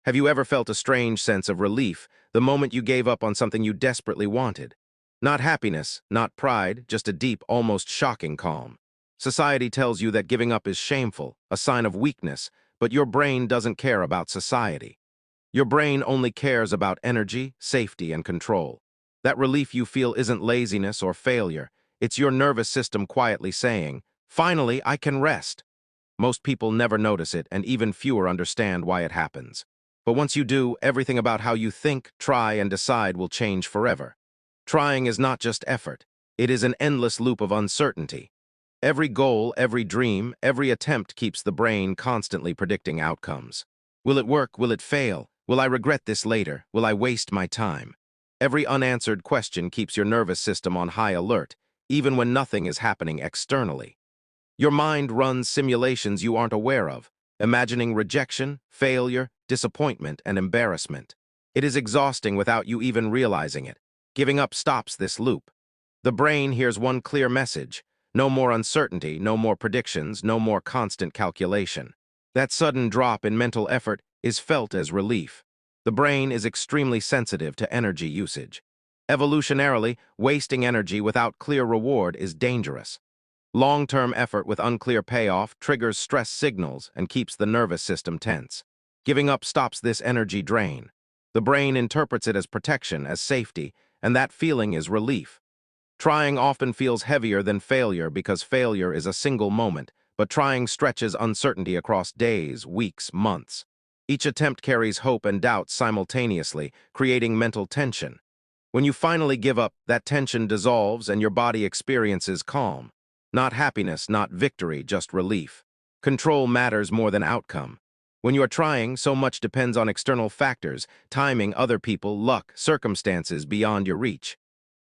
Have you ever felt a strange sense of relief the moment you gave up on something you desperately wanted? Not happiness, not pride, just a deep, almost shocking calm. Society tells you that giving up is shameful, a sign of weakness, but your brain doesn't care about society. Your brain only cares about energy, safety, and control. That relief you feel isn't laziness or failure. It's your nervous system quietly saying, "Finally, I can rest." Most people never notice it, and even fewer understand why it happens. But once you do, everything about how you think, try, and decide will change forever. Trying is not just effort. It is an endless loop of uncertainty. Every goal, every dream, every attempt keeps the brain constantly predicting outcomes. Will it work? Will it fail? Will I regret this later? Will I waste my time? Every unanswered question keeps your nervous system on high alert, even when nothing is happening externally. Your mind runs simulations you aren't aware of, imagining rejection, failure, disappointment, and embarrassment. It is exhausting without you even realizing it. Giving up stops this loop. The brain hears one clear message: no more uncertainty, no more predictions, no more constant calculation. That sudden drop in mental effort is felt as relief. The brain is extremely sensitive to energy usage. Evolutionarily, wasting energy without clear reward is dangerous. Long-term effort with unclear payoff triggers stress signals and keeps the nervous system tense. Giving up stops this energy drain. The brain interprets it as protection, as safety, and that feeling is relief. Trying often feels heavier than failure because failure is a single moment, but trying stretches uncertainty across days, weeks, months. Each attempt carries hope and doubt simultaneously, creating mental tension. When you finally give up, that tension dissolves and your body experiences calm. Not happiness, not victory, just relief. Control matters more than outcome. When you are trying, so much depends on external factors, timing, other people, luck, circumstances beyond your reach.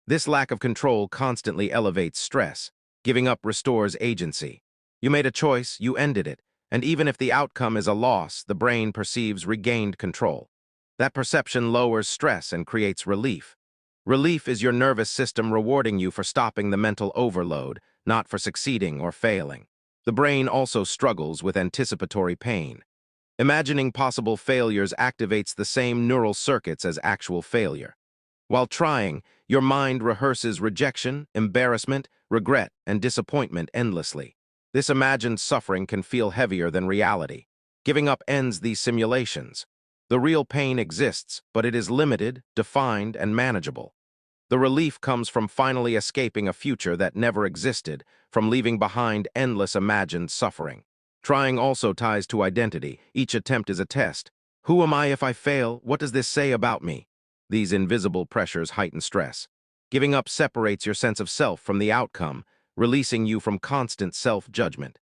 This lack of control constantly elevates stress. Giving up restores agency. You made a choice, you ended it, and even if the outcome is a loss, the brain perceives regained control. That perception lowers stress and creates relief. Relief is your nervous system rewarding you for stopping the mental overload, not for succeeding or failing. The brain also struggles with anticipatory pain. Imagining possible failures activates the same neural circuits as actual failure. While trying, your mind rehearses rejection, embarrassment, regret, and disappointment endlessly. This imagined suffering can feel heavier than reality. Giving up ends these simulations. The real pain exists, but it is limited, defined, and manageable. The relief comes from finally escaping a future that never existed, from leaving behind endless imagined suffering. Trying also ties to identity. Each attempt is a test. Who am I if I fail? What does this say about me? These invisible pressures heighten stress. Giving up separates your sense of self from the outcome, releasing you from constant self-judgment.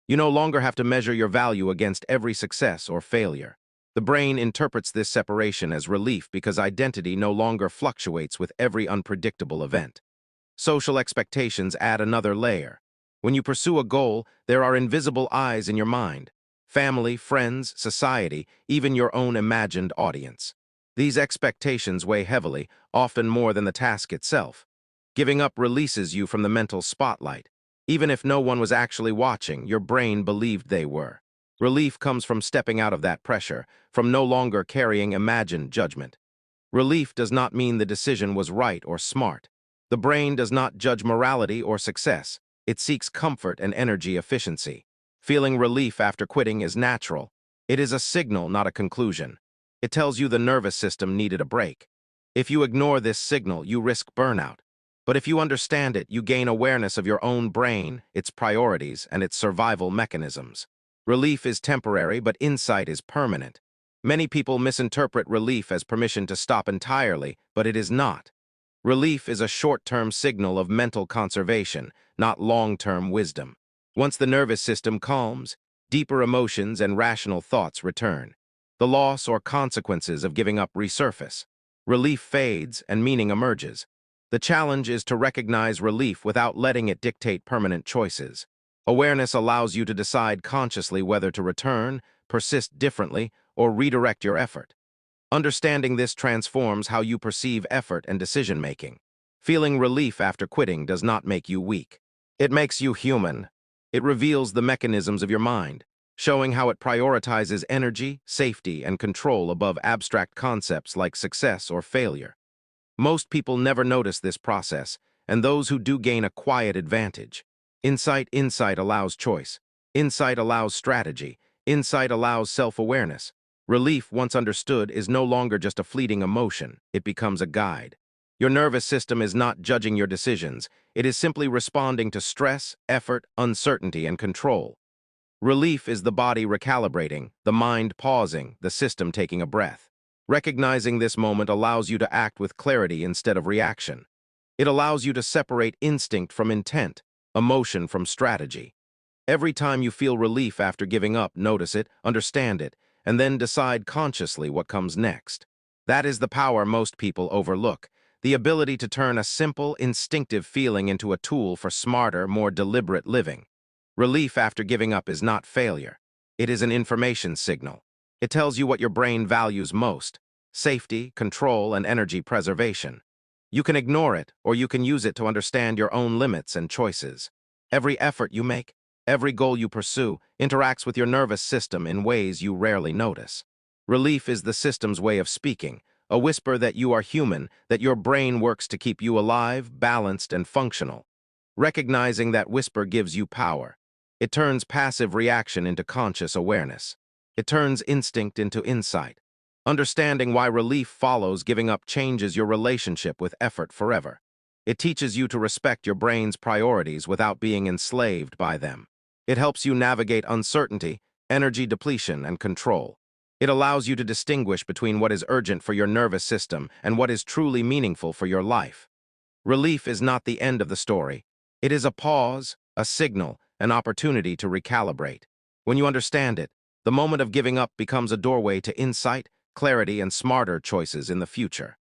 You no longer have to measure your value against every success or failure. The brain interprets this separation as relief because identity no longer fluctuates with every unpredictable event. Social expectations add another layer. When you pursue a goal, there are invisible eyes in your mind: family, friends, society, even your own imagined audience. These expectations weigh heavily, often more than the task itself. Giving up releases you from the mental spotlight. Even if no one was actually watching, your brain believed they were. Relief comes from stepping out of that pressure, from no longer carrying imagined judgment. Relief does not mean the decision was right or smart. The brain does not judge morality or success. It seeks comfort and energy efficiency. Feeling relief after quitting is natural. It is a signal, not a conclusion. It tells you the nervous system needed a break. If you ignore this signal, you risk burnout. But if you understand it, you gain awareness of your own brain, its priorities, and its survival mechanisms. Relief is temporary, but insight is permanent. Many people misinterpret relief as permission to stop entirely, but it is not. Relief is a short-term signal of mental conservation, not long-term wisdom. Once the nervous system calms, deeper emotions and rational thoughts return. The loss or consequences of giving up resurface. Relief fades and meaning emerges. The challenge is to recognize relief without letting it dictate permanent choices. Awareness allows you to decide consciously whether to return, persist differently, or redirect your effort. Understanding this transforms how you perceive effort and decision-making. Feeling relief after quitting does not make you weak. It makes you human. It reveals the mechanisms of your mind. showing how it prioritizes energy, safety, and control above abstract concepts like success or failure. Most people never notice this process, and those who do gain a quiet advantage. Insight allows choice. Insight allows strategy. Insight allows self-awareness. Relief, once understood, is no longer just a fleeting emotion. It becomes a guide. Your nervous system is not judging your decisions. It is simply responding to stress, effort, uncertainty, and control. Relief is the body recalibrating, the mind pausing, the system taking a breath. Recognizing this moment allows you to act with clarity instead of reaction. It allows you to separate instinct from intent, emotion from strategy. Every time you feel relief after giving up, notice it, understand it, and then decide consciously what comes next. That is the power most people overlook, the ability to turn a simple, instinctive feeling into a tool for smarter, more deliberate living. Relief after giving up is not failure. It is an information signal. It tells you what your brain values most: safety, control, and energy preservation. You can ignore it, or you can use it to understand your own limits and choices. Every effort you make, every goal you pursue, interacts with your nervous system in ways you rarely notice. Relief is the system's way of speaking, a whisper that you are human, that your brain works to keep you alive, balanced, and functional. Recognizing that whisper gives you power. It turns passive reaction into conscious awareness. It turns instinct into insight. Understanding why relief follows giving up changes your relationship with effort forever. It teaches you to respect your brain's priorities without being enslaved by them. It helps you navigate uncertainty, energy depletion, and control. It allows you to distinguish between what is urgent for your nervous system and what is truly meaningful for your life. Relief is not the end of the story. It is a pause, a signal, an opportunity to recalibrate. When you understand it, the moment of giving up becomes a doorway to insight, clarity, and smarter choices in the future.